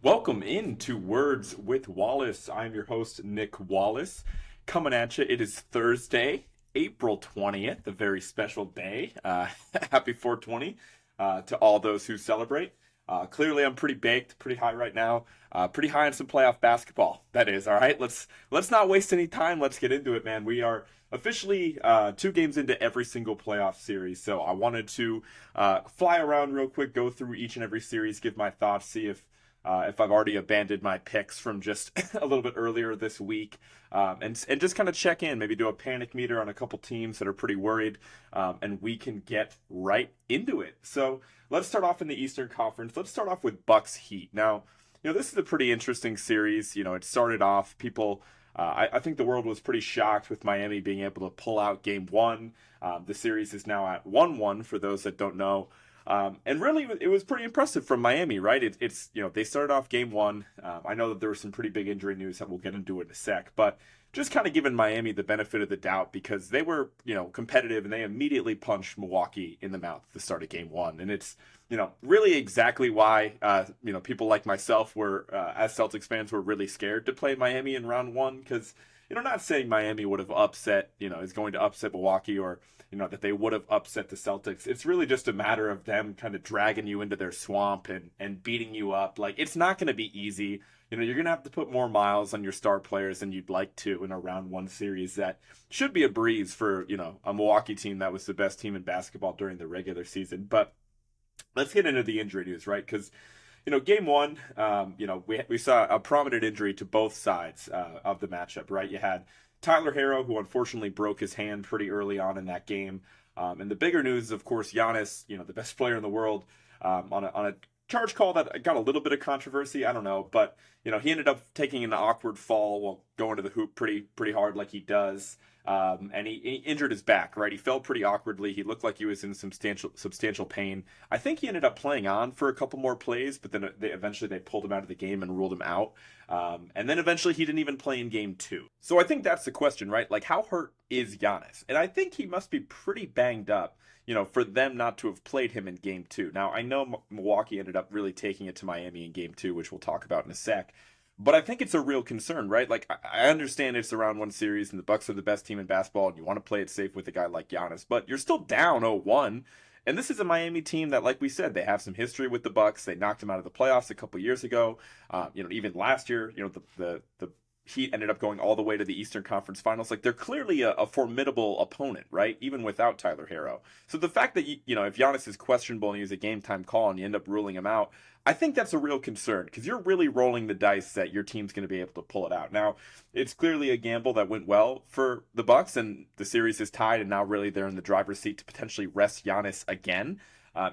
Welcome into Words with Wallace. I'm your host, Nick Wallace, coming at you. It is Thursday, April 20th, a very special day. Happy 420 to all those who celebrate. Clearly, I'm pretty baked, pretty high right now. Pretty high on some playoff basketball. That is all right. Let's not waste any time. Let's get into it, man. We are officially 2 games into every single playoff series, so I wanted to fly around real quick, go through each and every series, give my thoughts, see if I've already abandoned my picks from just a little bit earlier this week, and just kind of check in, maybe do a panic meter on a couple teams that are pretty worried, and we can get right into it. So let's start off in the Eastern Conference. Let's start off with Bucks Heat. Now, this is a pretty interesting series. It started off people. I think the world was pretty shocked with Miami being able to pull out Game One. The series is now at 1-1 for those that don't know. And really, it was pretty impressive from Miami, right? It's they started off Game One. I know that there was some pretty big injury news that we'll get into in a sec, but just kind of giving Miami the benefit of the doubt because they were competitive and they immediately punched Milwaukee in the mouth at the start of Game One, and it's really exactly why people like myself were as Celtics fans were really scared to play Miami in round one because not saying Miami would have upset is going to upset Milwaukee or that they would have upset the Celtics. It's really just a matter of them kind of dragging you into their swamp and beating you up. Like, it's not going to be easy. You're going to have to put more miles on your star players than you'd like to in a round one series that should be a breeze for, a Milwaukee team that was the best team in basketball during the regular season. But let's get into the injury news, right? Because, Game One, we saw a prominent injury to both sides of the matchup, right? You had Tyler Herro, who unfortunately broke his hand pretty early on in that game. And the bigger news is, of course, Giannis, the best player in the world, on a charge call that got a little bit of controversy. I don't know, but he ended up taking an awkward fall while going to the hoop pretty hard, like he does. And he injured his back, right? He fell pretty awkwardly. He looked like he was in substantial pain. I think he ended up playing on for a couple more plays, but then eventually they pulled him out of the game and ruled him out. And then eventually he didn't even play in Game 2. So I think that's the question, right? Like, how hurt is Giannis? And I think he must be pretty banged up, for them not to have played him in Game 2. Now, I know Milwaukee ended up really taking it to Miami in Game 2, which we'll talk about in a sec. But I think it's a real concern, right? Like, I understand it's a round one series and the Bucks are the best team in basketball and you want to play it safe with a guy like Giannis, but you're still down 0-1. And this is a Miami team that, like we said, they have some history with the Bucks. They knocked them out of the playoffs a couple years ago. Even last year, the Heat ended up going all the way to the Eastern Conference Finals. Like, they're clearly a formidable opponent, right? Even without Tyler Herro. So the fact that, if Giannis is questionable and you use a game time call and you end up ruling him out, I think that's a real concern because you're really rolling the dice that your team's going to be able to pull it out. Now, it's clearly a gamble that went well for the Bucks, and the series is tied, and now really they're in the driver's seat to potentially rest Giannis again.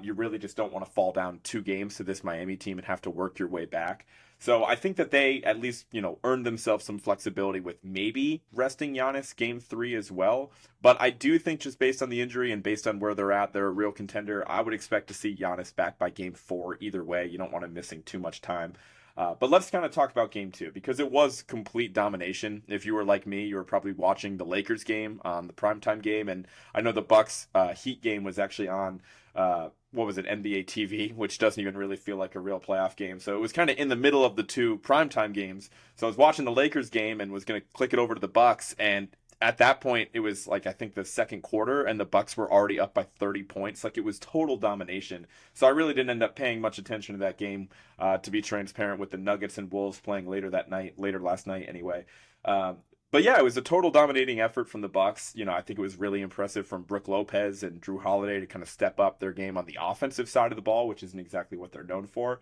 You really just don't want to fall down 2 games to this Miami team and have to work your way back. So I think that they at least, earned themselves some flexibility with maybe resting Giannis Game 3 as well. But I do think just based on the injury and based on where they're at, they're a real contender. I would expect to see Giannis back by Game 4 either way. You don't want him missing too much time. But let's kind of talk about Game 2 because it was complete domination. If you were like me, you were probably watching the Lakers game, the primetime game. And I know the Bucks Heat game was actually on what was it, NBA TV, which doesn't even really feel like a real playoff game. So it was kind of in the middle of the 2 primetime games. So I was watching the Lakers game and was going to click it over to the Bucks, and at that point it was like I think the second quarter and the Bucks were already up by 30 points. Like, it was total domination. So I really didn't end up paying much attention to that game, to be transparent, with the Nuggets and Wolves playing later last night anyway. But yeah, it was a total dominating effort from the Bucks. I think it was really impressive from Brook Lopez and Drew Holiday to kind of step up their game on the offensive side of the ball, which isn't exactly what they're known for.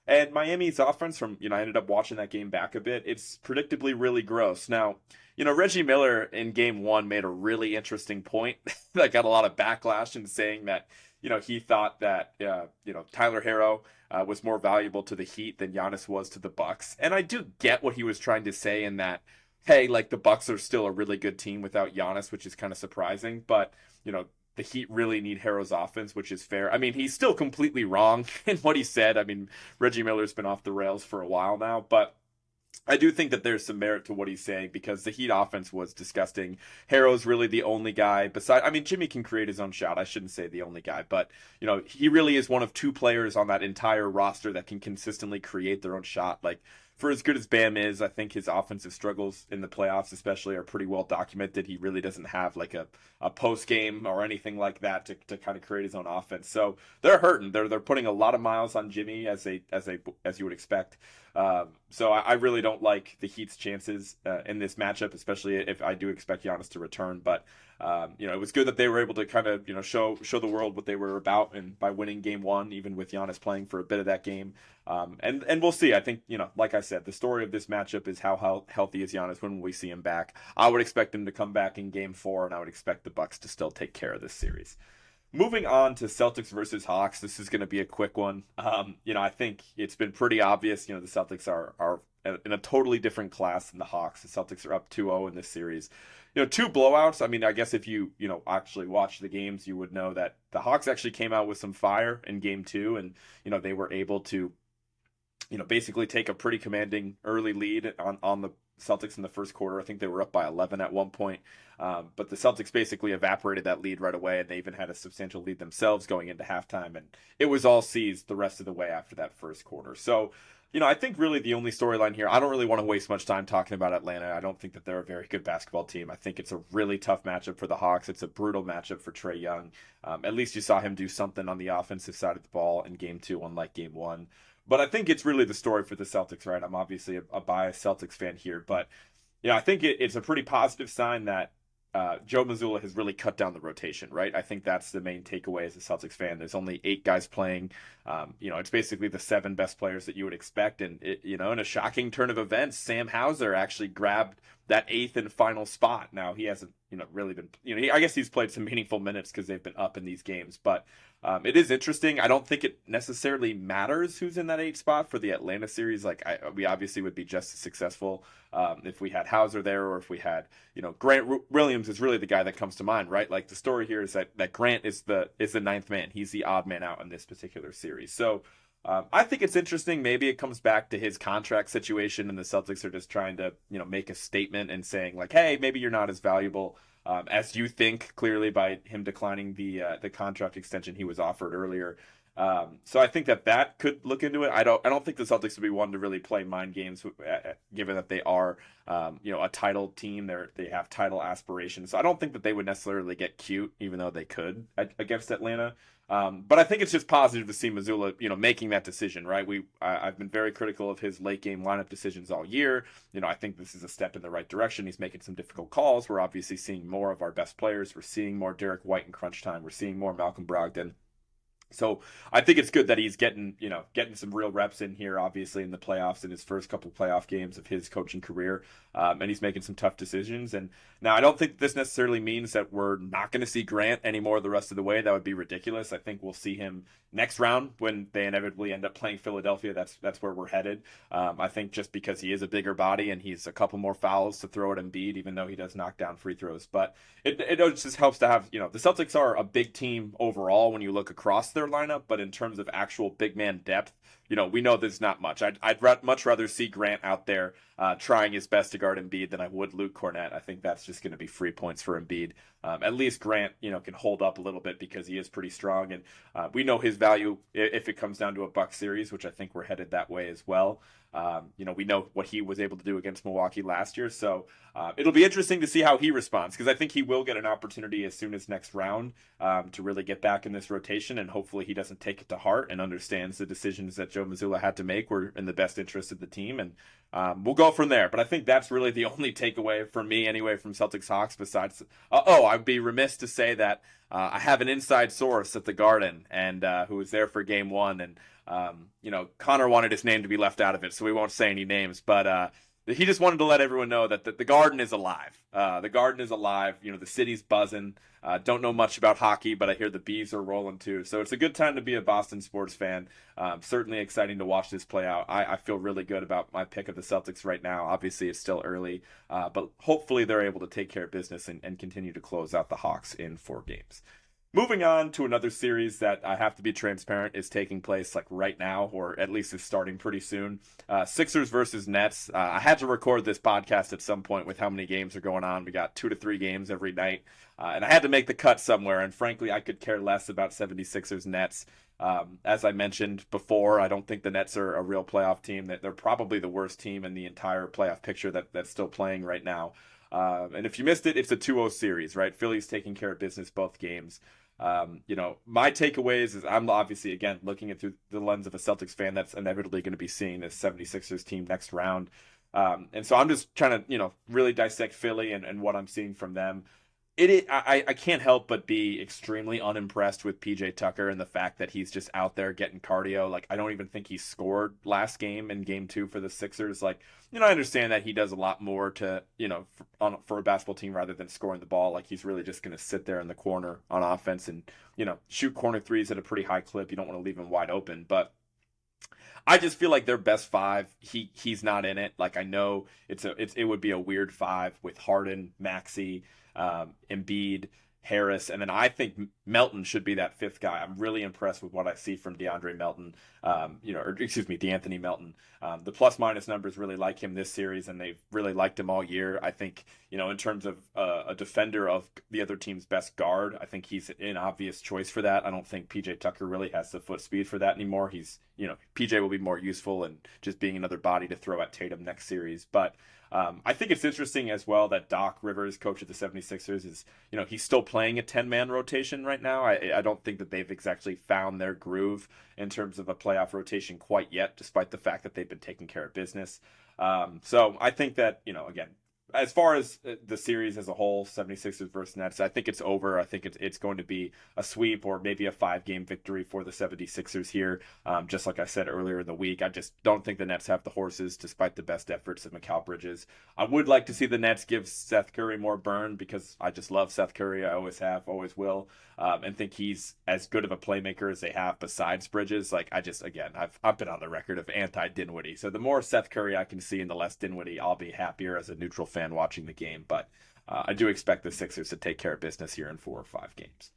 And Miami's offense I ended up watching that game back a bit. It's predictably really gross. Now, Reggie Miller in Game 1 made a really interesting point that got a lot of backlash in saying that, he thought that, Tyler Herro was more valuable to the Heat than Giannis was to the Bucks. And I do get what he was trying to say in that, hey, like, the Bucks are still a really good team without Giannis, which is kind of surprising. But, the Heat really need Herro's offense, which is fair. I mean, he's still completely wrong in what he said. I mean, Reggie Miller's been off the rails for a while now. But I do think that there's some merit to what he's saying because the Heat offense was disgusting. Harrow's really the only guy beside, I mean, Jimmy can create his own shot. I shouldn't say the only guy, but he really is one of two players on that entire roster that can consistently create their own shot. Like, for as good as Bam is, I think his offensive struggles in the playoffs, especially, are pretty well documented. He really doesn't have like a post game or anything like that to kind of create his own offense. So they're hurting. They're putting a lot of miles on Jimmy as you would expect. So I really don't like the Heat's chances in this matchup, especially if I do expect Giannis to return. But it was good that they were able to kind of show the world what they were about, and by winning Game 1, even with Giannis playing for a bit of that game. And we'll see. I think like I said, the story of this matchup is how healthy is Giannis when we see him back. I would expect him to come back in Game 4, and I would expect the Bucks to still take care of this series. Moving on to Celtics versus Hawks, this is going to be a quick one. I think it's been pretty obvious. The Celtics are in a totally different class than the Hawks. The Celtics are up 2-0 in this series. Two blowouts. I mean, I guess if you actually watch the games, you would know that the Hawks actually came out with some fire in Game 2, and they were able to basically take a pretty commanding early lead on the Celtics in the first quarter. I think they were up by 11 at one point. But the Celtics basically evaporated that lead right away, and they even had a substantial lead themselves going into halftime. And it was all seized the rest of the way after that first quarter. So, I think really the only storyline here, I don't really want to waste much time talking about Atlanta. I don't think that they're a very good basketball team. I think it's a really tough matchup for the Hawks. It's a brutal matchup for Trae Young. At least you saw him do something on the offensive side of the ball in Game 2, unlike Game 1. But I think it's really the story for the Celtics, right? I'm obviously a biased Celtics fan here, but I think it's a pretty positive sign that Joe Mazzulla has really cut down the rotation, right? I think that's the main takeaway as a Celtics fan. There's only 8 guys playing. It's basically the 7 best players that you would expect. And, in a shocking turn of events, Sam Hauser actually grabbed that 8th and final spot. Now, he hasn't, really been, I guess he's played some meaningful minutes because they've been up in these games. But it is interesting. I don't think it necessarily matters who's in that 8th spot for the Atlanta series. Like, we obviously would be just as successful if we had Hauser there, or if we had, Grant Williams is really the guy that comes to mind, right? Like, the story here is that Grant is the 9th man. He's the odd man out in this particular series. So I think it's interesting. Maybe it comes back to his contract situation, and the Celtics are just trying to, make a statement and saying like, hey, maybe you're not as valuable as you think, clearly by him declining the contract extension he was offered earlier. So I think that could look into it. I don't think the Celtics would be one to really play mind games, given that they are, a title team. They have title aspirations. So I don't think that they would necessarily get cute, even though they could against Atlanta. But I think it's just positive to see Mazzulla, making that decision, right? I've been very critical of his late game lineup decisions all year. I think this is a step in the right direction. He's making some difficult calls. We're obviously seeing more of our best players. We're seeing more Derek White in crunch time. We're seeing more Malcolm Brogdon. So I think it's good that he's getting some real reps in here, obviously in the playoffs, in his first couple of playoff games of his coaching career, and he's making some tough decisions. And now I don't think this necessarily means that we're not going to see Grant anymore the rest of the way. That would be ridiculous. I think we'll see him next round when they inevitably end up playing Philadelphia. That's where we're headed. I think just because he is a bigger body and he's a couple more fouls to throw at Embiid, even though he does knock down free throws. But it just helps to have, the Celtics are a big team overall when you look across their lineup, but in terms of actual big man depth, we know there's not much. I'd much rather see Grant out there trying his best to guard Embiid than I would Luke Cornett. I think that's just going to be free points for Embiid. At least Grant, can hold up a little bit because he is pretty strong, and we know his value if it comes down to a Bucks series, which I think we're headed that way as well. We know what he was able to do against Milwaukee last year, so it'll be interesting to see how he responds, because I think he will get an opportunity as soon as next round to really get back in this rotation, and hopefully he doesn't take it to heart and understands the decisions that Joe Mazzulla had to make were in the best interest of the team, and we'll go from there. But I think that's really the only takeaway for me anyway from Celtics Hawks, besides I'd be remiss to say that I have an inside source at the Garden, and who was there for Game 1, and Connor wanted his name to be left out of it, so we won't say any names, but he just wanted to let everyone know that the Garden is alive. The Garden is alive. The city's buzzing. Don't know much about hockey, but I hear the bees are rolling too. So it's a good time to be a Boston sports fan. Certainly exciting to watch this play out. I feel really good about my pick of the Celtics right now. Obviously, it's still early, but hopefully they're able to take care of business and continue to close out the Hawks in 4 games. Moving on to another series that I have to be transparent is taking place like right now, or at least is starting pretty soon. Sixers versus Nets. I had to record this podcast at some point with how many games are going on. We got 2 to 3 games every night, and I had to make the cut somewhere. And frankly, I could care less about 76ers Nets. As I mentioned before, I don't think the Nets are a real playoff team. That they're probably the worst team in the entire playoff picture that's still playing right now. And if you missed it, it's a 2-0 series, right? Philly's taking care of business both games. My takeaways is I'm obviously, again, looking at through the lens of a Celtics fan that's inevitably going to be seeing this 76ers team next round. And so I'm just trying to, really dissect Philly and what I'm seeing from them. I can't help but be extremely unimpressed with PJ Tucker and the fact that he's just out there getting cardio. Like, I don't even think he scored last game in game 2 for the Sixers. Like, I understand that he does a lot more to, for a basketball team rather than scoring the ball. Like, he's really just going to sit there in the corner on offense and, shoot corner threes at a pretty high clip. You don't want to leave him wide open. But I just feel like their best 5, he's not in it. Like, I know it would be a weird 5 with Harden, Maxey, Embiid, Harris, and then I think Melton should be that 5th guy. I'm really impressed with what I see from DeAndre Melton, DeAnthony Melton. The plus minus numbers really like him this series, and they've really liked him all year. I think, in terms of a defender of the other team's best guard, I think he's an obvious choice for that. I don't think PJ Tucker really has the foot speed for that anymore. PJ will be more useful and just being another body to throw at Tatum next series. But I think it's interesting as well that Doc Rivers, coach of the 76ers, is, he's still playing a 10-man rotation right now. I don't think that they've exactly found their groove in terms of a playoff rotation quite yet, despite the fact that they've been taking care of business. So I think that, again, as far as the series as a whole, 76ers versus Nets, I think it's over. I think it's going to be a sweep or maybe a 5-game victory for the 76ers here. Just like I said earlier in the week, I just don't think the Nets have the horses despite the best efforts of Mikal Bridges. I would like to see the Nets give Seth Curry more burn because I just love Seth Curry. I always have, always will, and think he's as good of a playmaker as they have besides Bridges. Like, I've been on the record of anti-Dinwiddie. So the more Seth Curry I can see and the less Dinwiddie, I'll be happier as a neutral fan watching the game. But I do expect the Sixers to take care of business here in 4 or 5 games.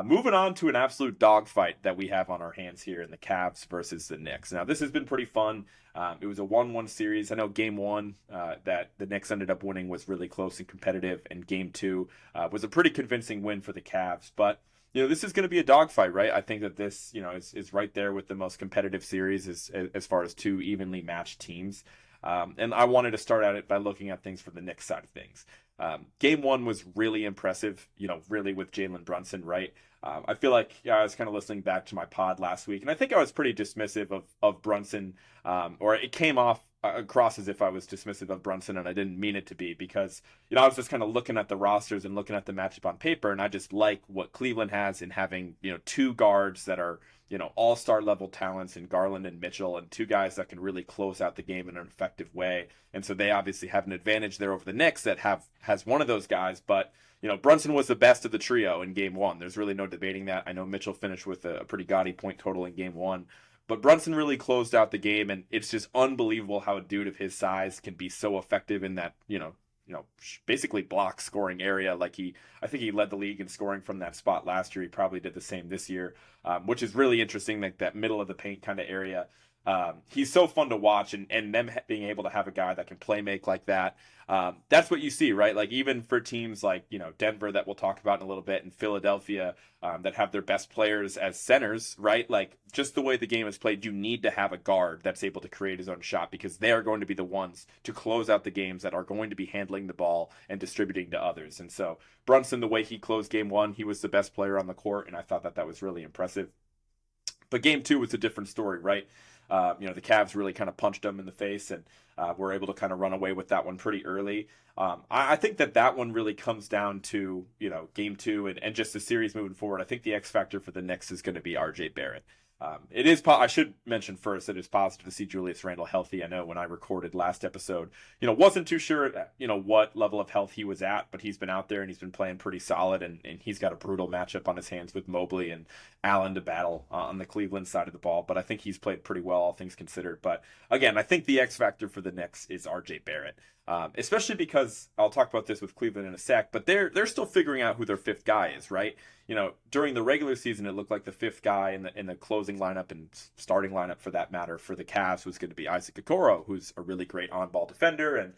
Moving on to an absolute dogfight that we have on our hands here in the Cavs versus the Knicks. Now, this has been pretty fun. It was a 1-1 series. I know game 1 that the Knicks ended up winning was really close and competitive, and game 2 was a pretty convincing win for the Cavs. But, this is going to be a dogfight, right? I think that this, is right there with the most competitive series as far as 2 evenly matched teams. And I wanted to start at it by looking at things from the Knicks side of things. Game 1 was really impressive, really with Jalen Brunson, right? I feel like I was kind of listening back to my pod last week, and I think I was pretty dismissive of Brunson, or it came off across as if I was dismissive of Brunson, and I didn't mean it to be because, I was just kind of looking at the rosters and looking at the matchup on paper, and I just like what Cleveland has in having, 2 guards that are, all-star level talents in Garland and Mitchell, and 2 guys that can really close out the game in an effective way. And so they obviously have an advantage there over the Knicks that has one of those guys, but Brunson was the best of the trio in game 1. There's really no debating that. I know Mitchell finished with a pretty gaudy point total in game 1, but Brunson really closed out the game, and it's just unbelievable how a dude of his size can be so effective in that, basically block scoring area. Like I think he led the league in scoring from that spot last year. He probably did the same this year, which is really interesting, like that middle of the paint kind of area. He's so fun to watch, and them being able to have a guy that can play make like that. That's what you see, right? Like, even for teams like, Denver that we'll talk about in a little bit, and Philadelphia, that have their best players as centers, right? Like, just the way the game is played, you need to have a guard that's able to create his own shot because they are going to be the ones to close out the games that are going to be handling the ball and distributing to others. And so Brunson, the way he closed game 1, he was the best player on the court, and I thought that was really impressive. But game 2 was a different story, right? The Cavs really kind of punched them in the face and were able to kind of run away with that one pretty early. I think that one really comes down to, game 2 and just the series moving forward. I think the X factor for the Knicks is going to be RJ Barrett. I should mention first that it's positive to see Julius Randle healthy. I know when I recorded last episode, wasn't too sure, what level of health he was at, but he's been out there and he's been playing pretty solid, and he's got a brutal matchup on his hands with Mobley and Allen to battle on the Cleveland side of the ball. But I think he's played pretty well, all things considered. But again, I think the X factor for the Knicks is RJ Barrett. Especially because I'll talk about this with Cleveland in a sec, but they're still figuring out who their 5th guy is, right? during the regular season, it looked like the fifth guy in the closing lineup and starting lineup for that matter for the Cavs was going to be Isaac Okoro, who's a really great on-ball defender and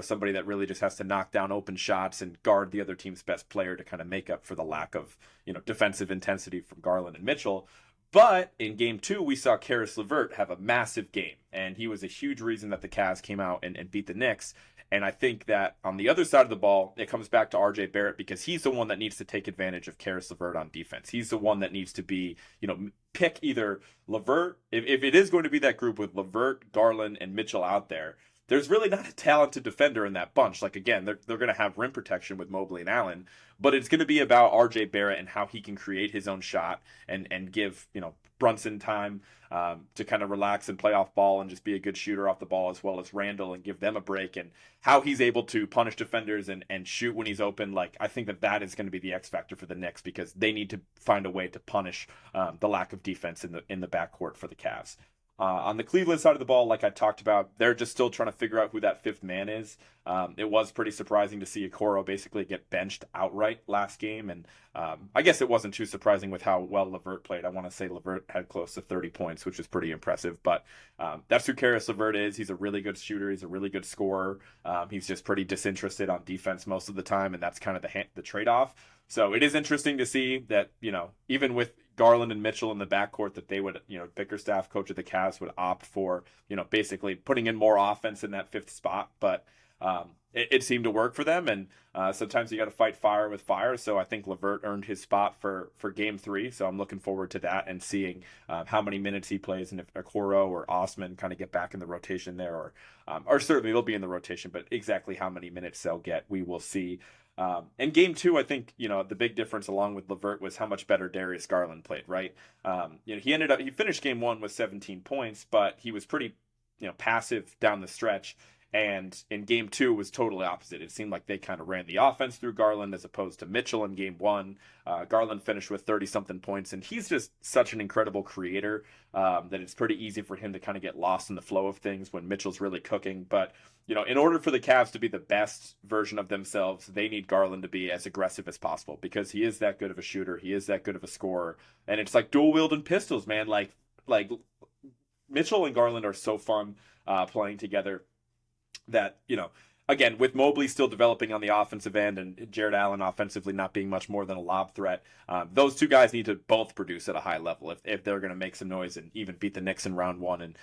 somebody that really just has to knock down open shots and guard the other team's best player to kind of make up for the lack of defensive intensity from Garland and Mitchell. But in game 2, we saw Caris LeVert have a massive game, and he was a huge reason that the Cavs came out and beat the Knicks. And I think that on the other side of the ball, it comes back to RJ Barrett because he's the one that needs to take advantage of Caris LeVert on defense. He's the one that needs to be, pick either LeVert, if it is going to be that group with LeVert, Garland, and Mitchell out there, there's really not a talented defender in that bunch. Like, again, they're going to have rim protection with Mobley and Allen, but it's going to be about RJ Barrett and how he can create his own shot and give, Brunson time to kind of relax and play off ball and just be a good shooter off the ball, as well as Randall, and give them a break, and how he's able to punish defenders and shoot when he's open. Like, I think that is going to be the X factor for the Knicks because they need to find a way to punish the lack of defense in the backcourt for the Cavs. On the Cleveland side of the ball, like I talked about, they're just still trying to figure out who that fifth man is. It was pretty surprising to see Okoro basically get benched outright last game, and I guess it wasn't too surprising with how well LeVert played. I want to say LeVert had close to 30 points, which is pretty impressive, but that's who Caris LeVert is. He's a really good shooter. He's a really good scorer. He's just pretty disinterested on defense most of the time, and that's kind of the trade-off. So it is interesting to see that, even with Garland and Mitchell in the backcourt, that they would, Bickerstaff, coach of the Cavs, would opt for, basically putting in more offense in that fifth spot. But it seemed to work for them. And sometimes you got to fight fire with fire. So I think LeVert earned his spot for game 3. So I'm looking forward to that and seeing how many minutes he plays, and if Okoro or Osman kind of get back in the rotation there, or certainly they'll be in the rotation, but exactly how many minutes they'll get, we will see. In game 2, I think, the big difference along with LeVert was how much better Darius Garland played, right? He finished game 1 with 17 points, but he was pretty, passive down the stretch. And in game 2 was totally opposite. It seemed like they kind of ran the offense through Garland as opposed to Mitchell in game 1. Garland finished with 30-something points, and he's just such an incredible creator that it's pretty easy for him to kind of get lost in the flow of things when Mitchell's really cooking. But, in order for the Cavs to be the best version of themselves, they need Garland to be as aggressive as possible because he is that good of a shooter. He is that good of a scorer. And it's like dual-wielding pistols, man. Like Mitchell and Garland are so fun playing together that, again, with Mobley still developing on the offensive end and Jared Allen offensively not being much more than a lob threat, those two guys need to both produce at a high level if they're going to make some noise and even beat the Knicks in round 1 and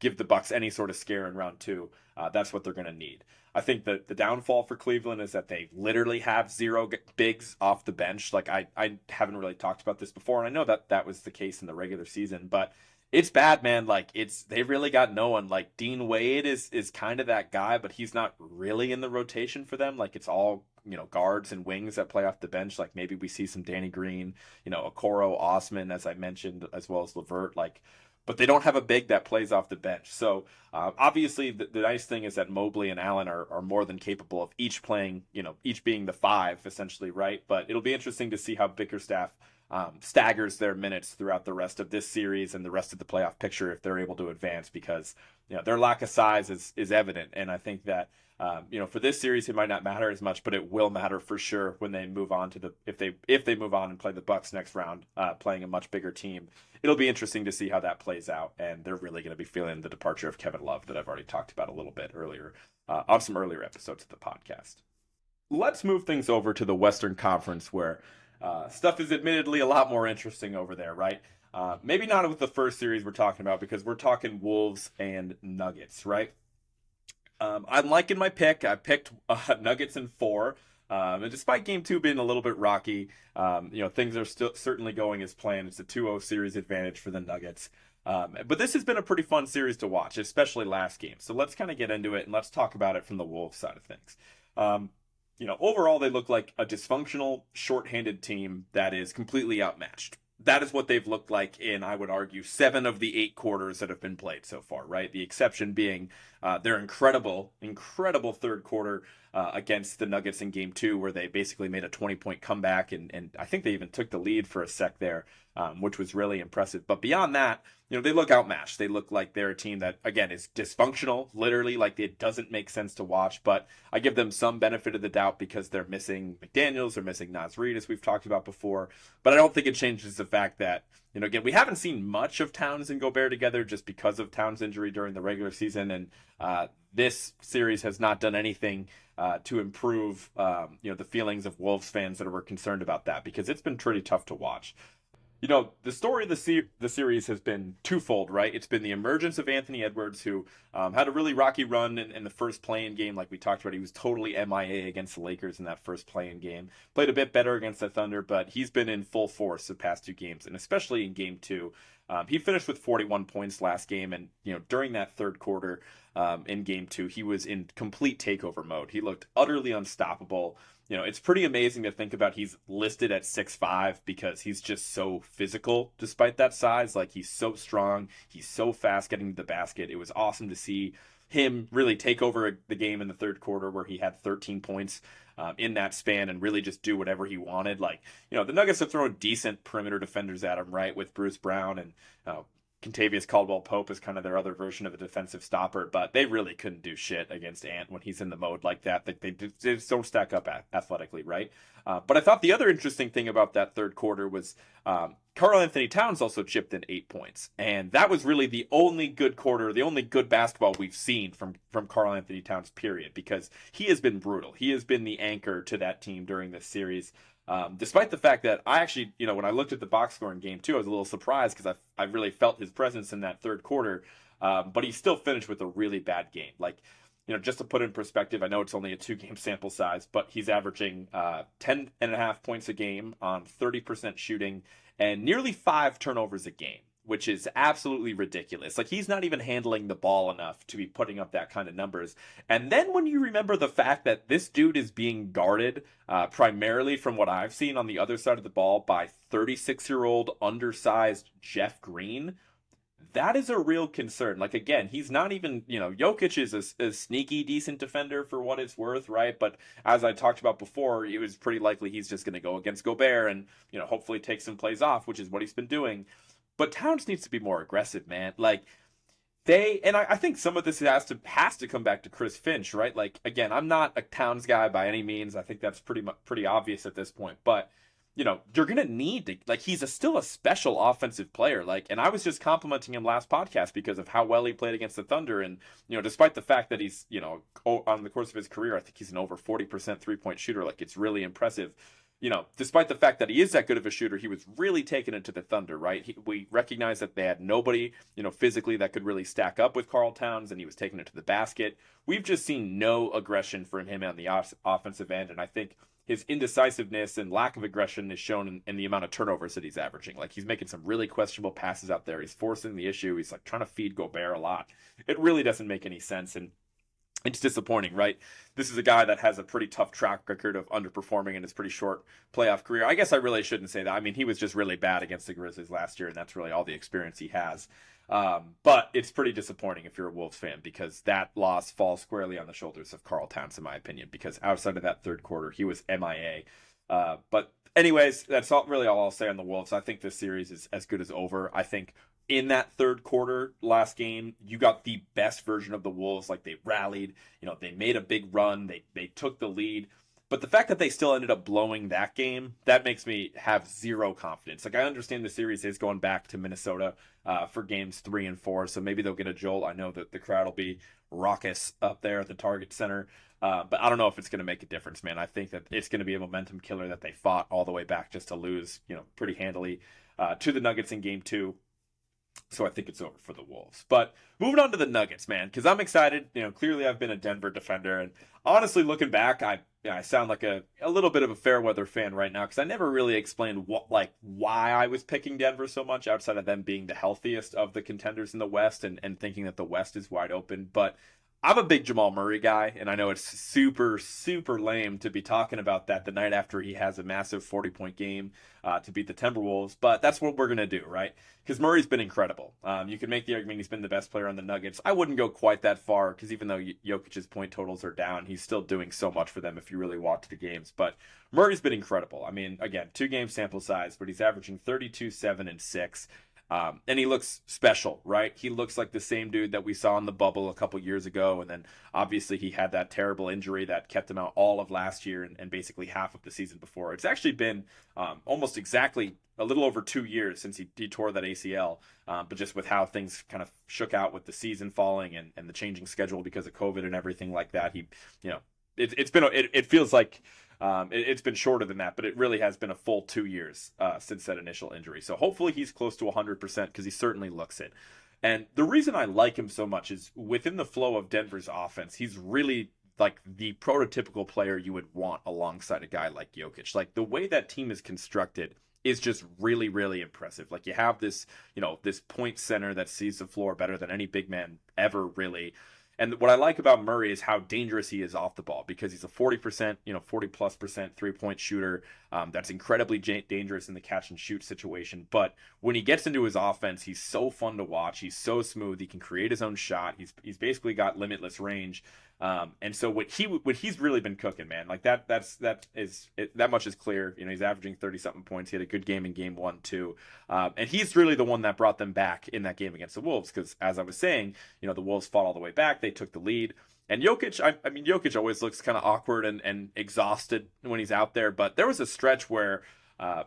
give the Bucks any sort of scare in round 2. That's what they're going to need. I think that the downfall for Cleveland is that they literally have 0 bigs off the bench. Like, I haven't really talked about this before, and I know that was the case in the regular season, but it's bad, man. Like, they really got no one. Like, Dean Wade is kind of that guy, but he's not really in the rotation for them. Like, it's all, guards and wings that play off the bench. Like, maybe we see some Danny Green, Okoro, Osman, as I mentioned, as well as LeVert. Like, but they don't have a big that plays off the bench. So obviously the nice thing is that Mobley and Allen are more than capable of each playing, each being the 5 essentially, right? But it'll be interesting to see how Bickerstaff staggers their minutes throughout the rest of this series and the rest of the playoff picture if they're able to advance, because their lack of size is evident. And I think that for this series it might not matter as much, but it will matter for sure when they move on to if they move on and play the Bucks next round, playing a much bigger team. It'll be interesting to see how that plays out, and they're really going to be feeling the departure of Kevin Love that I've already talked about a little bit earlier on some earlier episodes of the podcast. Let's move things over to the Western Conference, where stuff is admittedly a lot more interesting over there, right? Maybe not with the first series we're talking about, because we're talking Wolves and Nuggets, right? I'm liking my pick. I picked Nuggets in 4. And despite game 2 being a little bit rocky, things are still certainly going as planned. It's a 2-0 series advantage for the Nuggets. But this has been a pretty fun series to watch, especially last game. So let's kind of get into it and let's talk about it from the Wolves side of things. Overall, they look like a dysfunctional, shorthanded team that is completely outmatched. That is what they've looked like in, I would argue, 7 of the 8 quarters that have been played so far, right? The exception being their incredible third quarter against the Nuggets in game 2, where they basically made a 20-point comeback, and I think they even took the lead for a sec there. which was really impressive. But beyond that, they look outmatched. They look like they're a team that, again, is dysfunctional, literally. Like, it doesn't make sense to watch. But I give them some benefit of the doubt because they're missing McDaniels, they're missing Naz Reid, as we've talked about before. But I don't think it changes the fact that, again, we haven't seen much of Towns and Gobert together just because of Towns' injury during the regular season. And this series has not done anything to improve, the feelings of Wolves fans that were concerned about that, because it's been pretty tough to watch. The story of the series has been twofold, right? It's been the emergence of Anthony Edwards, who had a really rocky run in the first play-in game. Like we talked about, he was totally MIA against the Lakers in that first play-in game. Played a bit better against the Thunder, but he's been in full force the past two games, and especially in game two. He finished with 41 points last game, and during that third quarter in game two, he was in complete takeover mode. He looked utterly unstoppable. It's pretty amazing to think about. He's listed at 6'5" because he's just so physical despite that size. Like, he's so strong. He's so fast getting to the basket. It was awesome to see him really take over the game in the third quarter, where he had 13 points in that span and really just do whatever he wanted. Like, the Nuggets have thrown decent perimeter defenders at him, right, with Bruce Brown and Kentavious Caldwell-Pope is kind of their other version of a defensive stopper, but they really couldn't do shit against Ant when he's in the mode like that. They just don't stack up athletically, right? But I thought the other interesting thing about that third quarter was Karl-Anthony Towns also chipped in 8 points, and that was really the only good quarter, the only good basketball we've seen from Karl-Anthony Towns, period, because he has been brutal. He has been the anchor to that team during this series. Despite the fact that I actually, when I looked at the box score in game two, I was a little surprised because I really felt his presence in that third quarter. But he still finished with a really bad game. Like, just to put in perspective, I know it's only a 2-game sample size, but he's averaging 10.5 points a game on 30% shooting and nearly 5 turnovers a game, which is absolutely ridiculous. Like, he's not even handling the ball enough to be putting up that kind of numbers. And then when you remember the fact that this dude is being guarded primarily, from what I've seen on the other side of the ball, by 36-year-old undersized Jeff Green, that is a real concern. Like, again, he's not even, Jokic is a sneaky, decent defender for what it's worth, right? But as I talked about before, it was pretty likely he's just going to go against Gobert and, hopefully take some plays off, which is what he's been doing. But Towns needs to be more aggressive, man. Like, I think some of this has to come back to Chris Finch, right? Like, again, I'm not a Towns guy by any means. I think that's pretty obvious at this point. But, you're going to need to, like, he's still a special offensive player. Like, and I was just complimenting him last podcast because of how well he played against the Thunder. And, despite the fact that he's, on the course of his career, I think he's an over 40% 3-point shooter. Like, it's really impressive. Despite the fact that he is that good of a shooter, he was really taken into the Thunder, right? We recognize that they had nobody, physically that could really stack up with Karl Towns, and he was taking it to the basket. We've just seen no aggression from him on the offensive end, and I think his indecisiveness and lack of aggression is shown in the amount of turnovers that he's averaging. Like, he's making some really questionable passes out there. He's forcing the issue. He's, like, trying to feed Gobert a lot. It really doesn't make any sense, and it's disappointing, right? This is a guy that has a pretty tough track record of underperforming in his pretty short playoff career. I guess I really shouldn't say that. I mean, he was just really bad against the Grizzlies last year, and that's really all the experience he has. But it's pretty disappointing if you're a Wolves fan, because that loss falls squarely on the shoulders of Karl Towns, in my opinion, because outside of that third quarter, he was MIA. But anyways, that's really all I'll say on the Wolves. I think this series is as good as over. I think in that third quarter last game, you got the best version of the Wolves. Like, they rallied, they made a big run, they took the lead. But the fact that they still ended up blowing that game, that makes me have zero confidence. Like, I understand the series is going back to Minnesota for games 3 and 4, so maybe they'll get a jolt. I know that the crowd will be raucous up there at the Target Center. But I don't know if it's going to make a difference, man. I think that it's going to be a momentum killer that they fought all the way back just to lose, pretty handily to the Nuggets in game 2. So I think it's over for the Wolves. But moving on to the Nuggets, man, because I'm excited. Clearly I've been a Denver defender, and honestly, looking back, I sound like a little bit of a fair weather fan right now, because I never really explained why I was picking Denver so much, outside of them being the healthiest of the contenders in the West and thinking that the West is wide open. But I'm a big Jamal Murray guy, and I know it's super, super lame to be talking about that the night after he has a massive 40-point game to beat the Timberwolves, but that's what we're going to do, right? Because Murray's been incredible. You can make the argument he's been the best player on the Nuggets. I wouldn't go quite that far, because even though Jokic's point totals are down, he's still doing so much for them if you really watch the games. But Murray's been incredible. I mean, again, 2-game sample size, but he's averaging 32, 7, and 6. And he looks special, right? He looks like the same dude that we saw in the bubble a couple years ago. And then obviously he had that terrible injury that kept him out all of last year and basically half of the season before. It's actually been almost exactly a little over 2 years since he tore that ACL. But just with how things kind of shook out with the season falling and the changing schedule because of COVID and everything like that, it feels like it's been shorter than that, but it really has been a full 2 years since that initial injury. So hopefully he's close to 100% because he certainly looks it. And the reason I like him so much is within the flow of Denver's offense, he's really like the prototypical player you would want alongside a guy like Jokic. Like the way that team is constructed is just really, really impressive. Like you have this, this point center that sees the floor better than any big man ever really. And what I like about Murray is how dangerous he is off the ball because he's a 40%, 40+% 3-point shooter. That's incredibly dangerous in the catch and shoot situation. But when he gets into his offense, he's so fun to watch. He's so smooth. He can create his own shot. He's basically got limitless range. And so what he's really been cooking, man, like that much is clear. He's averaging 30 something points. He had a good game in game 1 too. And he's really the one that brought them back in that game against the Wolves. Cause as I was saying, the Wolves fought all the way back. They took the lead. And Jokic, Jokic always looks kind of awkward and exhausted when he's out there. But there was a stretch where,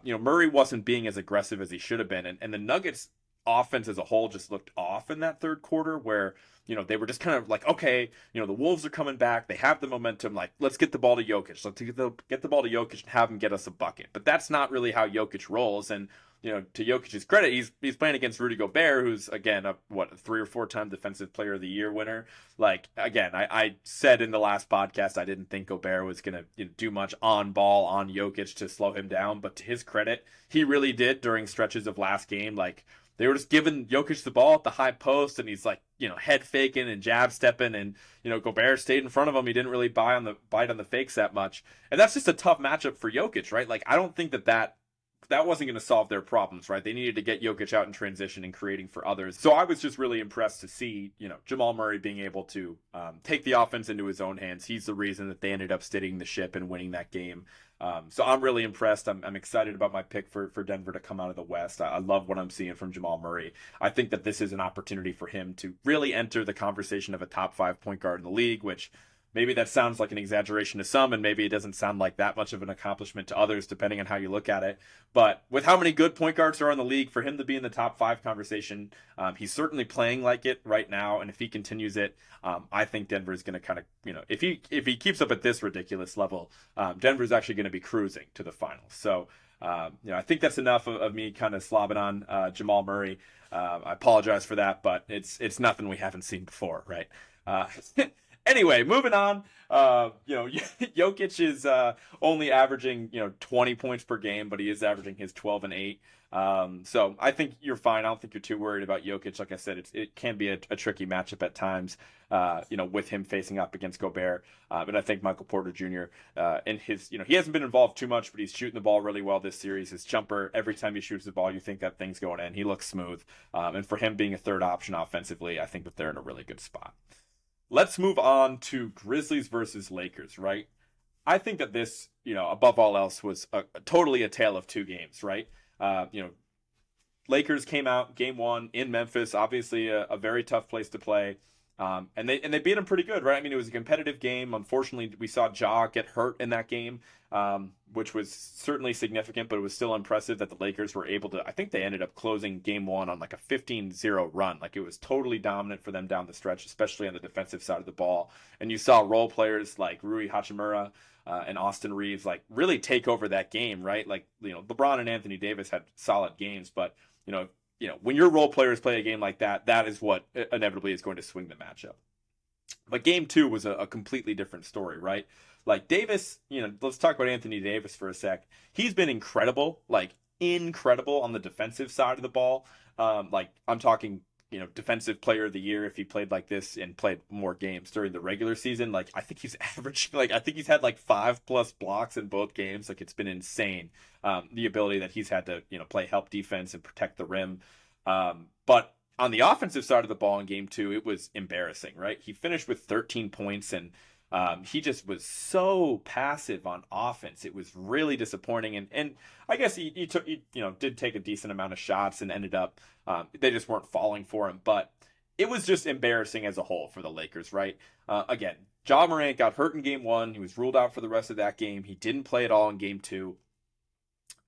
Murray wasn't being as aggressive as he should have been. And the Nuggets offense as a whole just looked off in that third quarter where, they were just kind of like, okay, the Wolves are coming back. They have the momentum. Like, let's get the ball to Jokic. Let's get the ball to Jokic and have him get us a bucket. But that's not really how Jokic rolls. And, to Jokic's credit, he's playing against Rudy Gobert, who's, again, a 3 or 4 time Defensive Player of the Year winner. Like, again, I said in the last podcast I didn't think Gobert was going to do much on ball on Jokic to slow him down. But to his credit, he really did during stretches of last game. Like, they were just giving Jokic the ball at the high post, and he's like, head faking and jab stepping, and Gobert stayed in front of him. He didn't really bite on the fakes that much, and that's just a tough matchup for Jokic, right? Like, I don't think that wasn't going to solve their problems, right? They needed to get Jokic out in transition and creating for others. So I was just really impressed to see, Jamal Murray being able to take the offense into his own hands. He's the reason that they ended up steadying the ship and winning that game. So I'm really impressed. I'm excited about my pick for Denver to come out of the West. I love what I'm seeing from Jamal Murray. I think that this is an opportunity for him to really enter the conversation of a top 5 point guard in the league, which maybe that sounds like an exaggeration to some, and maybe it doesn't sound like that much of an accomplishment to others, depending on how you look at it. But with how many good point guards are in the league, for him to be in the top 5 conversation, he's certainly playing like it right now. And if he continues it, I think Denver is going to kind of, if he keeps up at this ridiculous level, Denver's actually going to be cruising to the finals. So, I think that's enough of me kind of slobbing on Jamal Murray. I apologize for that, but it's nothing we haven't seen before, right? Anyway, moving on. Jokic is only averaging 20 points per game, but he is averaging his 12 and 8. So I think you're fine. I don't think you're too worried about Jokic. Like I said, it can be a tricky matchup at times. With him facing up against Gobert. And I think Michael Porter Jr. In his, he hasn't been involved too much, but he's shooting the ball really well this series. His jumper, every time he shoots the ball, you think that thing's going in. He looks smooth. And for him being a third option offensively, I think that they're in a really good spot. Let's move on to Grizzlies versus Lakers, right? I think that this, above all else, was totally a tale of 2 games, right? Lakers came out game 1 in Memphis, obviously a very tough place to play. And they beat them pretty good, right? I mean, it was a competitive game. Unfortunately, we saw Ja get hurt in that game, which was certainly significant, but it was still impressive that the Lakers were able to, I think they ended up closing game 1 on like a 15-0 run. Like it was totally dominant for them down the stretch, especially on the defensive side of the ball. And you saw role players like Rui Hachimura and Austin Reeves like really take over that game, right? Like, LeBron and Anthony Davis had solid games, but, when your role players play a game like that, that is what inevitably is going to swing the matchup. But game 2 was a completely different story, right? Like Davis, let's talk about Anthony Davis for a sec. He's been incredible on the defensive side of the ball. Like I'm talking defensive player of the year if he played like this and played more games during the regular season. Like, I think he's averaged, like, I think he's had like 5+ blocks in both games. Like, it's been insane. The ability that he's had to, play help defense and protect the rim. But on the offensive side of the ball in game 2, it was embarrassing, right? He finished with 13 points and he just was so passive on offense. It was really disappointing. And I guess he did take a decent amount of shots and ended up, they just weren't falling for him. But it was just embarrassing as a whole for the Lakers, right? Again, Ja Morant got hurt in game 1. He was ruled out for the rest of that game. He didn't play at all in game 2.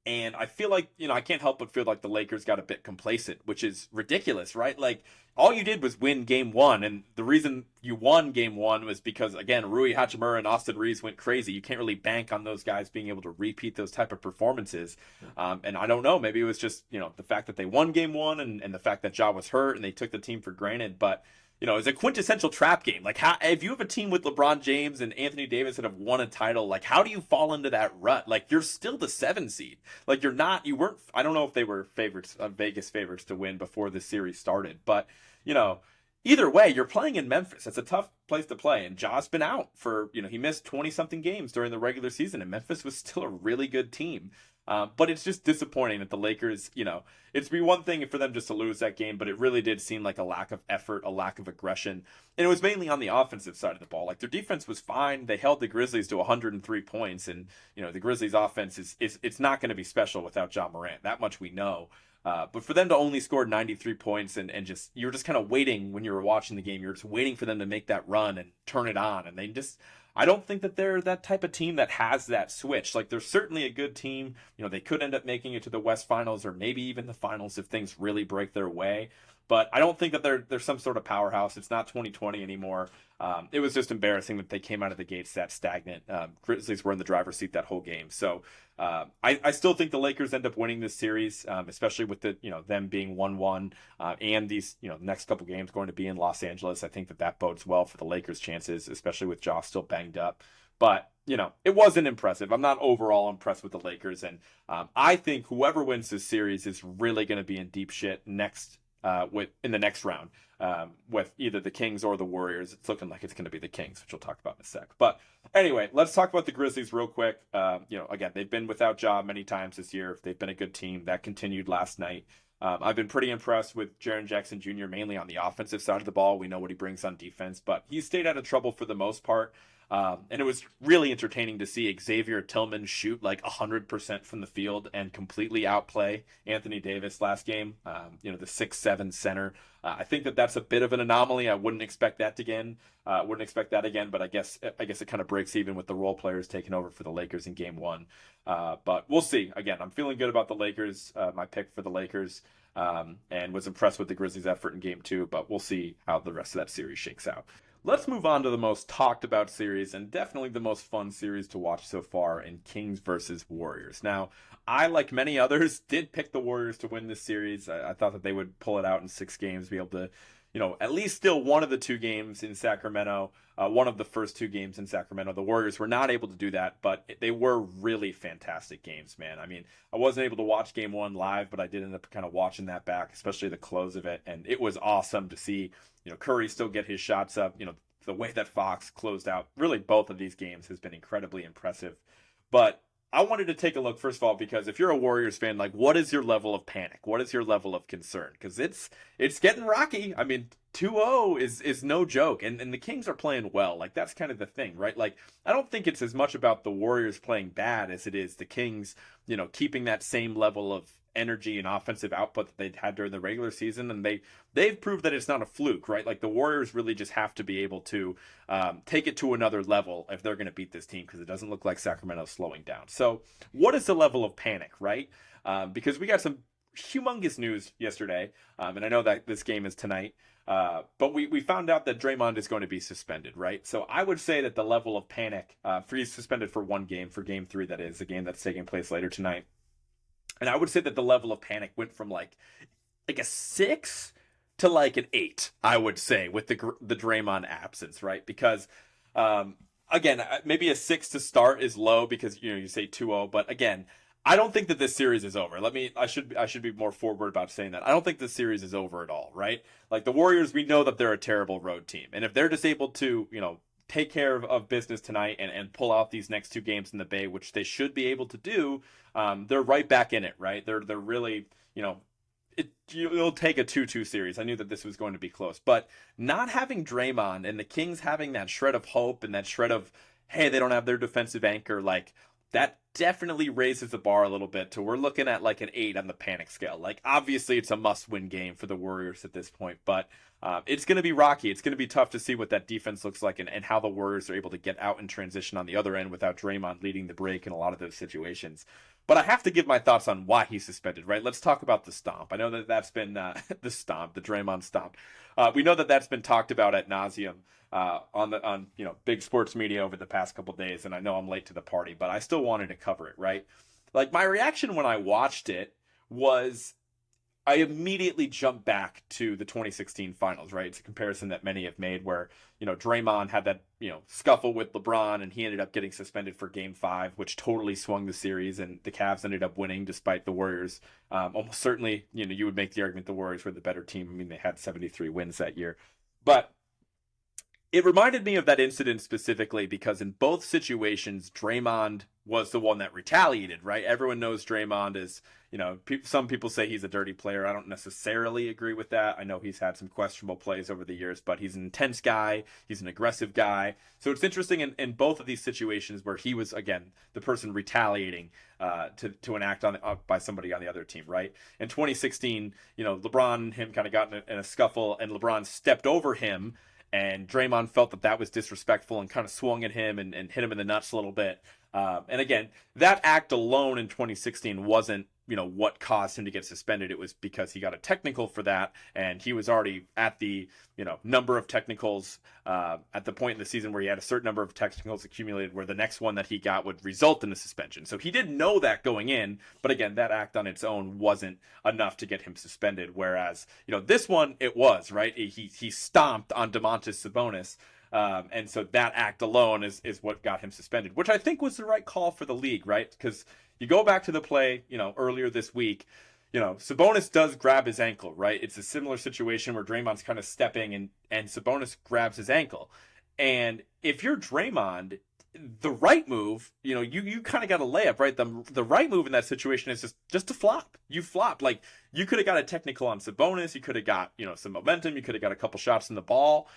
And I feel like, I can't help but feel like the Lakers got a bit complacent, which is ridiculous, right? Like, all you did was win game 1. And the reason you won game 1 was because, again, Rui Hachimura and Austin Reeves went crazy. You can't really bank on those guys being able to repeat those type of performances. And I don't know, maybe it was just, the fact that they won game 1 and the fact that Ja was hurt and they took the team for granted. But it's a quintessential trap game. Like, how, if you have a team with LeBron James and Anthony Davis that have won a title, like, how do you fall into that rut? Like, you're still the 7 seed. Like, you weren't, I don't know if they were favorites, Vegas favorites to win before the series started, but, either way, you're playing in Memphis. It's a tough place to play. And Ja's been out for, he missed 20-something games during the regular season, and Memphis was still a really good team. But it's just disappointing that the Lakers, it'd be one thing for them just to lose that game, but it really did seem like a lack of effort, a lack of aggression. And it was mainly on the offensive side of the ball. Like, their defense was fine. They held the Grizzlies to 103 points. And, the Grizzlies offense it's not going to be special without Ja Morant. That much we know. But for them to only score 93 points and just, you were just kind of waiting when you were watching the game. You were just waiting for them to make that run and turn it on. And I don't think that they're that type of team that has that switch. Like, they're certainly a good team. They could end up making it to the West Finals or maybe even the finals if things really break their way. But I don't think that they're some sort of powerhouse. It's not 2020 anymore. It was just embarrassing that they came out of the gates that stagnant. Grizzlies were in the driver's seat that whole game. So I still think the Lakers end up winning this series, especially with them being 1-1 and these next couple games going to be in Los Angeles. I think that bodes well for the Lakers' chances, especially with Ja still banged up. But it wasn't impressive. I'm not overall impressed with the Lakers, and I think whoever wins this series is really going to be in deep shit in the next round with either the Kings or the Warriors. It's looking like it's going to be the Kings, which we'll talk about in a sec. But anyway, let's talk about the Grizzlies real quick. Again, they've been without Ja many times this year. They've been a good team. That continued last night. I've been pretty impressed with Jaren Jackson Jr., mainly on the offensive side of the ball. We know what he brings on defense, but he's stayed out of trouble for the most part. And it was really entertaining to see Xavier Tillman shoot like 100% from the field and completely outplay Anthony Davis last game. The 6'7" center. I think that's a bit of an anomaly. I wouldn't expect that again. But I guess it kind of breaks even with the role players taking over for the Lakers in game 1. But we'll see. Again, I'm feeling good about the Lakers. My pick for the Lakers. And was impressed with the Grizzlies' effort in game 2. But we'll see how the rest of that series shakes out. Let's move on to the most talked about series and definitely the most fun series to watch so far in Kings versus Warriors. Now, I, like many others, did pick the Warriors to win this series. I thought that they would pull it out in 6 games, be able to, at least steal one of the 2 games in Sacramento, one of the first 2 games in Sacramento. The Warriors were not able to do that, but they were really fantastic games, man. I mean, I wasn't able to watch game 1 live, but I did end up kind of watching that back, especially the close of it, and it was awesome to see Curry still get his shots up. The way that Fox closed out really both of these games has been incredibly impressive. But I wanted to take a look, first of all, because if you're a Warriors fan, like, what is your level of panic? What is your level of concern? Because it's getting rocky. I mean, 2-0 is no joke. And the Kings are playing well. Like, that's kind of the thing, right? Like, I don't think it's as much about the Warriors playing bad as it is the Kings, keeping that same level of energy and offensive output that they'd had during the regular season, and they've proved that it's not a fluke, right? Like, the Warriors really just have to be able to take it to another level if they're going to beat this team, because it doesn't look like Sacramento's slowing down. So what is the level of panic, right? Because we got some humongous news yesterday, and I know that this game is tonight, but we found out that Draymond is going to be suspended, right? So I would say that the level of panic, he's suspended for 1 game, for game 3, that is, the game that's taking place later tonight. And I would say that the level of panic went from like a 6 to like an 8, I would say, with the Draymond absence, right? Because, again, maybe a 6 to start is low because, you say 2-0. But again, I don't think that this series is over. I should be more forward about saying that. I don't think this series is over at all, right? Like the Warriors, we know that they're a terrible road team. And if they're just able to, take care of business tonight and pull out these next two games in the Bay, which they should be able to do, they're right back in it, right? They're really, it'll take a 2-2 series. I knew that this was going to be close, but not having Draymond and the Kings having that shred of hope and that shred of, hey, they don't have their defensive anchor, like that definitely raises the bar a little bit to we're looking at like an 8 on the panic scale. Like obviously it's a must-win game for the Warriors at this point, but it's going to be rocky. It's going to be tough to see what that defense looks like and how the Warriors are able to get out in transition on the other end without Draymond leading the break in a lot of those situations. But I have to give my thoughts on why he's suspended, right? Let's talk about the stomp. I know that that's been the stomp, the Draymond stomp. We know that that's been talked about ad nauseum on big sports media over the past couple days, and I know I'm late to the party, but I still wanted to cover it, right? Like my reaction when I watched it was I immediately jumped back to the 2016 finals, right? It's a comparison that many have made where, Draymond had that, scuffle with LeBron and he ended up getting suspended for game 5, which totally swung the series and the Cavs ended up winning despite the Warriors. Almost certainly, you would make the argument the Warriors were the better team. I mean, they had 73 wins that year. But it reminded me of that incident specifically because in both situations, Draymond was the one that retaliated, right? Everyone knows Draymond is, some people say he's a dirty player. I don't necessarily agree with that. I know he's had some questionable plays over the years, but he's an intense guy. He's an aggressive guy. So it's interesting in both of these situations where he was, again, the person retaliating to an act by somebody on the other team, right? In 2016, LeBron and him kind of got in a scuffle and LeBron stepped over him. And Draymond felt that was disrespectful and kind of swung at him and hit him in the nuts a little bit. And again, that act alone in 2016 wasn't, what caused him to get suspended. It was because he got a technical for that. And he was already at the, number of technicals at the point in the season where he had a certain number of technicals accumulated where the next one that he got would result in a suspension. So he didn't know that going in. But again, that act on its own wasn't enough to get him suspended. Whereas, this one, it was, right? He stomped on Domantas Sabonis. And so that act alone is what got him suspended, which I think was the right call for the league, right? Because you go back to the play, earlier this week, Sabonis does grab his ankle, right? It's a similar situation where Draymond's kind of stepping and Sabonis grabs his ankle. And if you're Draymond, the right move, you kind of got a layup, right? The right move in that situation is just to flop. You flop. Like you could have got a technical on Sabonis. You could have got, some momentum. You could have got a couple shots in the ball.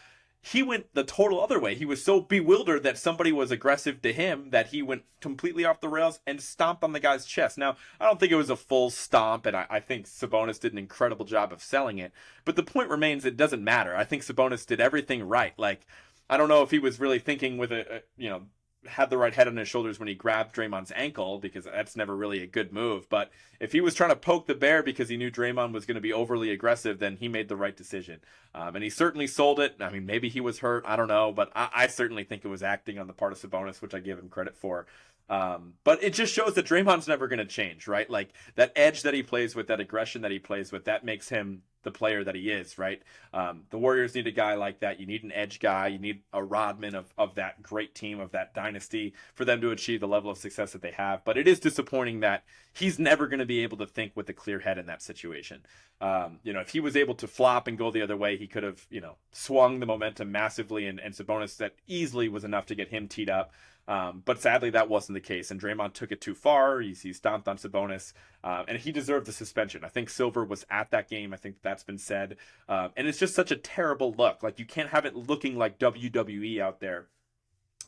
He went the total other way. He was so bewildered that somebody was aggressive to him that he went completely off the rails and stomped on the guy's chest. Now, I don't think it was a full stomp, and I think Sabonis did an incredible job of selling it. But the point remains, it doesn't matter. I think Sabonis did everything right. Like, I don't know if he was really thinking with had the right head on his shoulders when he grabbed Draymond's ankle, because that's never really a good move. But if he was trying to poke the bear because he knew Draymond was going to be overly aggressive, then he made the right decision. And he certainly sold it. I mean, maybe he was hurt. I don't know. But I certainly think it was acting on the part of Sabonis, which I give him credit for. But it just shows that Draymond's never going to change, right? Like that edge that he plays with, that aggression that he plays with, that makes him the player that he is, right? The Warriors need a guy like that. You need an edge guy. You need a Rodman of that great team, of that dynasty, for them to achieve the level of success that they have. But it is disappointing that he's never going to be able to think with a clear head in that situation. If he was able to flop and go the other way, he could have, swung the momentum massively, and Sabonis, that easily was enough to get him teed up. But sadly, that wasn't the case, and Draymond took it too far. He stomped on Sabonis, and he deserved the suspension. I think Silver was at that game. I think that's been said. And it's just such a terrible look. Like, you can't have it looking like WWE out there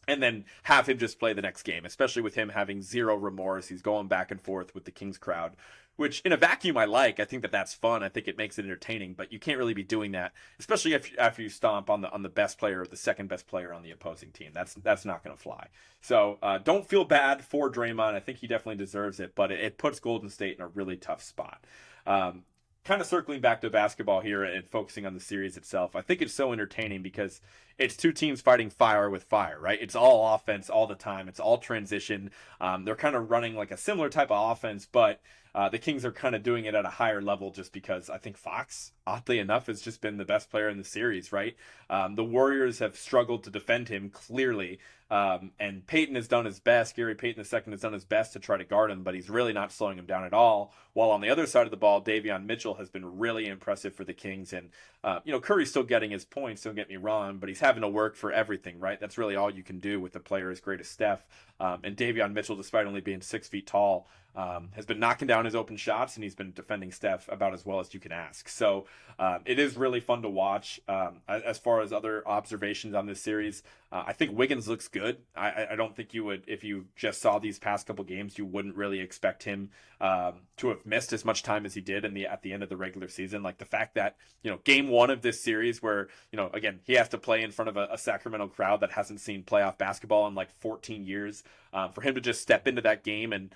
and then have him just play the next game, especially with him having zero remorse. He's going back and forth with the Kings crowd, which in a vacuum I like. I think that's fun. I think it makes it entertaining, but you can't really be doing that, especially after you stomp on the best player or the second best player on the opposing team. That's not going to fly. So don't feel bad for Draymond. I think he definitely deserves it, but it puts Golden State in a really tough spot. Kind of circling back to basketball here and focusing on the series itself, I think it's so entertaining because it's two teams fighting fire with fire, right? It's all offense all the time. It's all transition. They're kind of running like a similar type of offense, but the Kings are kind of doing it at a higher level just because I think Fox, oddly enough, has just been the best player in the series, right? The Warriors have struggled to defend him clearly. And Payton has done his best. Gary Payton II has done his best to try to guard him, but he's really not slowing him down at all. While on the other side of the ball, Davion Mitchell has been really impressive for the Kings. And, Curry's still getting his points, don't get me wrong, but he's having to work for everything, right? That's really all you can do with a player as great as Steph. And Davion Mitchell, despite only being 6 feet tall, has been knocking down his open shots, and he's been defending Steph about as well as you can ask. So it is really fun to watch. As far as other observations on this series, I think Wiggins looks good. I don't think you would, if you just saw these past couple games, you wouldn't really expect him to have missed as much time as he did at the end of the regular season. Like the fact that, game one of this series where, again, he has to play in front of a Sacramento crowd that hasn't seen playoff basketball in like 14 years. For him to just step into that game and,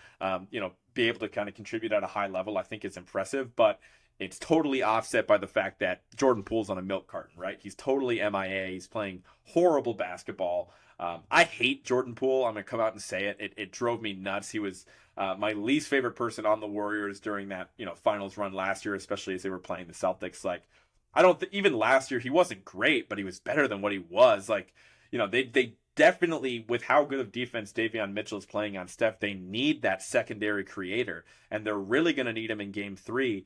be able to kind of contribute at a high level, I think is impressive. But it's totally offset by the fact that Jordan Poole's on a milk carton, right? He's totally MIA. He's playing horrible basketball. I hate Jordan Poole. I'm going to come out and say it. It drove me nuts. He was my least favorite person on the Warriors during that, finals run last year, especially as they were playing the Celtics. Like, I don't even last year, he wasn't great, but he was better than what he was. Like, they definitely, with how good of defense Davion Mitchell is playing on Steph, they need that secondary creator, and they're really going to need him in Game 3,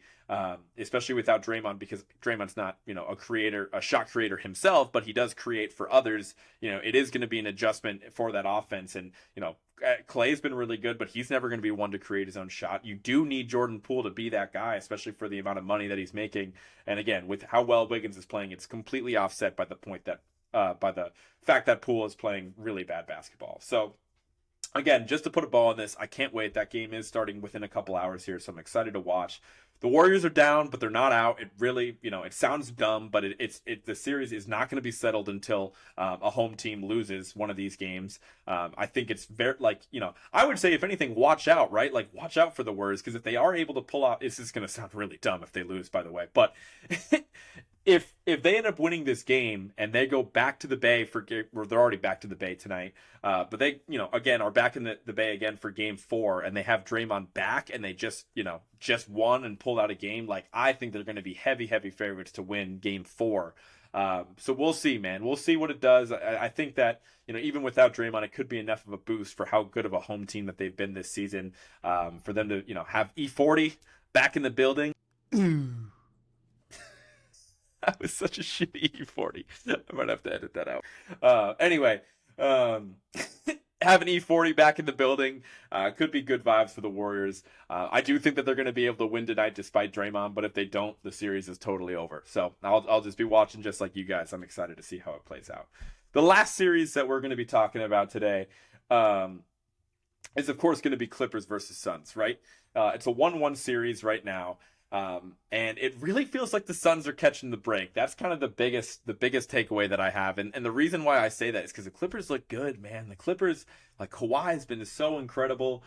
especially without Draymond, because Draymond's not, a shot creator himself, but he does create for others. It is going to be an adjustment for that offense, and Clay's been really good, but he's never going to be one to create his own shot. You do need Jordan Poole to be that guy, especially for the amount of money that he's making. And again, with how well Wiggins is playing, it's completely offset by the fact that Poole is playing really bad basketball. So again, just to put a ball on this, I can't wait. That game is starting within a couple hours here, so I'm excited to watch. The Warriors are down, but they're not out. It really, it sounds dumb, but the series is not going to be settled until a home team loses one of these games. I think it's very, I would say, if anything, watch out, right? Like, watch out for the Warriors, because if they are able to pull out, this is going to sound really dumb if they lose, by the way, but if they end up winning this game and they go back to the Bay or they're already back to the Bay tonight, but they, again, are back in the Bay again for Game 4, and they have Draymond back, and they just won and pulled out a game, like, I think they're going to be heavy favorites to win Game 4. So we'll see, man. We'll see what it does. I think that, even without Draymond, it could be enough of a boost for how good of a home team that they've been this season, for them to, have E40 back in the building. That was such a shitty E40. I might have to edit that out. Anyway, having E40 back in the building could be good vibes for the Warriors. I do think that they're going to be able to win tonight despite Draymond, but if they don't, the series is totally over. So I'll just be watching just like you guys. I'm excited to see how it plays out. The last series that we're going to be talking about today is, of course, going to be Clippers versus Suns, right? It's a 1-1 series right now. And it really feels like the Suns are catching the break. That's kind of the biggest takeaway that I have. And the reason why I say that is because the Clippers look good, man. The Clippers, like, Kawhi has been so incredible.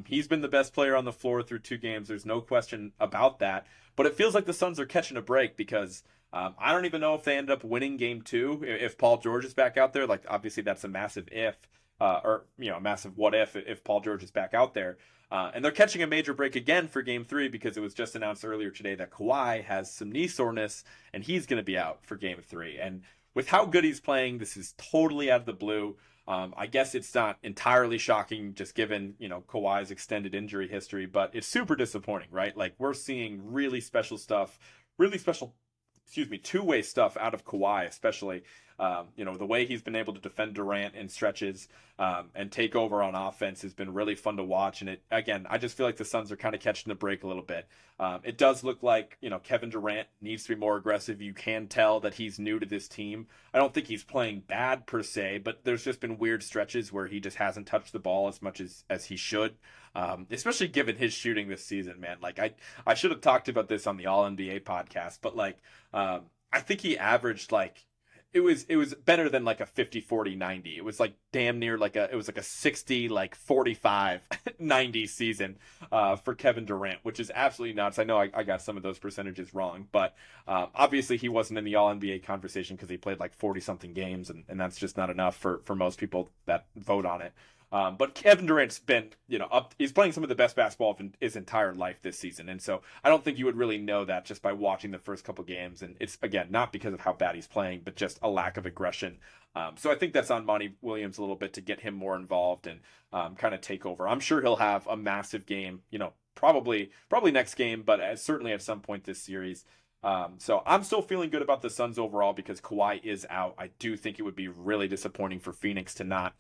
He's been the best player on the floor through 2 games. There's no question about that. But it feels like the Suns are catching a break because I don't even know if they end up winning Game 2 if Paul George is back out there. Like, obviously that's a massive if, or a massive what if Paul George is back out there. And they're catching a major break again for Game 3 because it was just announced earlier today that Kawhi has some knee soreness and he's going to be out for Game 3. And with how good he's playing, this is totally out of the blue. I guess it's not entirely shocking just given, Kawhi's extended injury history, but it's super disappointing, right? Like, we're seeing really special stuff, two-way stuff out of Kawhi, especially. The way he's been able to defend Durant in stretches and take over on offense has been really fun to watch. And I just feel like the Suns are kind of catching the break a little bit. It does look like, Kevin Durant needs to be more aggressive. You can tell that he's new to this team. I don't think he's playing bad per se, but there's just been weird stretches where he just hasn't touched the ball as much as he should. Especially given his shooting this season, man. Like, I should have talked about this on the All NBA podcast, but I think he averaged it was better than like a 50-40-90. It was like damn near like it was like a 60 like 45-90 season for Kevin Durant, which is absolutely nuts. I know I got some of those percentages wrong, but obviously he wasn't in the All NBA conversation because he played like 40 something games, and that's just not enough for most people that vote on it. But Kevin Durant's been, he's playing some of the best basketball of his entire life this season. And so I don't think you would really know that just by watching the first couple games. And it's, again, not because of how bad he's playing, but just a lack of aggression. So I think that's on Monty Williams a little bit to get him more involved and kind of take over. I'm sure he'll have a massive game, probably next game, but certainly at some point this series. So I'm still feeling good about the Suns overall because Kawhi is out. I do think it would be really disappointing for Phoenix to not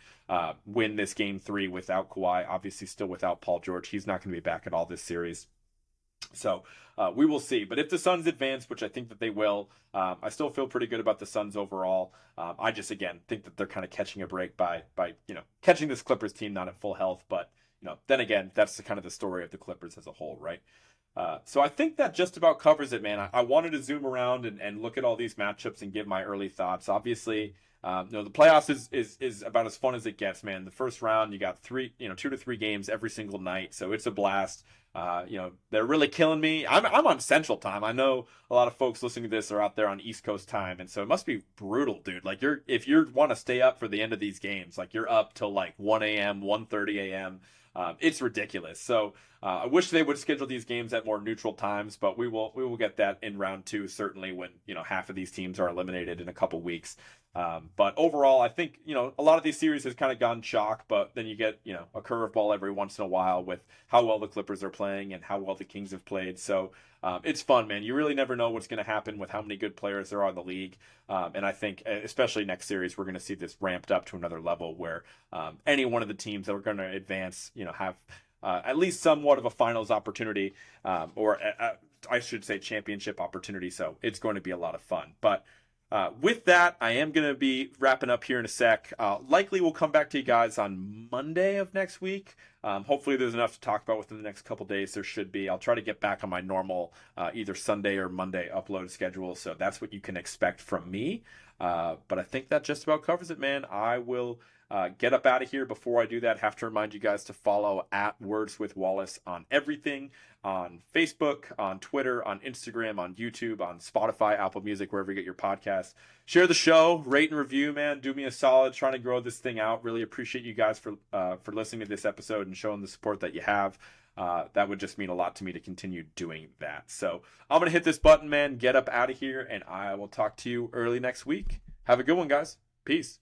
win this game 3 without Kawhi. Obviously, still without Paul George. He's not going to be back at all this series. So we will see. But if the Suns advance, which I think that they will, I still feel pretty good about the Suns overall. I just, again, think that they're kind of catching a break by catching this Clippers team not at full health. But, then again, that's the kind of the story of the Clippers as a whole, right? So I think that just about covers it, man. I wanted to zoom around and look at all these matchups and give my early thoughts. Obviously, the playoffs is about as fun as it gets, man. The first round, you got 2 to 3 games every single night, so it's a blast. They're really killing me. I'm on Central Time. I know a lot of folks listening to this are out there on East Coast time, and so it must be brutal, dude. Like if you want to stay up for the end of these games, like you're up till like 1 a.m., 1:30 a.m. It's ridiculous. So I wish they would schedule these games at more neutral times, but we will get that in round 2, certainly when half of these teams are eliminated in a couple weeks. But overall, I think a lot of these series has kind of gone chalk, but then you get a curveball every once in a while with how well the Clippers are playing and how well the Kings have played. So it's fun, man. You really never know what's going to happen with how many good players there are in the league. And I think, especially next series, we're going to see this ramped up to another level where any one of the teams that are going to advance, have at least somewhat of a finals opportunity, or I should say championship opportunity. So it's going to be a lot of fun. But with that, I am going to be wrapping up here in a sec. Likely we'll come back to you guys on Monday of next week. Hopefully there's enough to talk about within the next couple days. There should be. I'll try to get back on my normal either Sunday or Monday upload schedule. So that's what you can expect from me. But I think that just about covers it, man. I will get up out of here. Before I do that, have to remind you guys to follow at Words with Wallace on everything, on Facebook, on Twitter, on Instagram, on YouTube, on Spotify, Apple Music, wherever you get your podcasts. Share the show, rate and review, man. Do me a solid trying to grow this thing out. Really appreciate you guys for listening to this episode and showing the support that you have. That would just mean a lot to me to continue doing that. So I'm going to hit this button, man, get up out of here, and I will talk to you early next week. Have a good one, guys. Peace.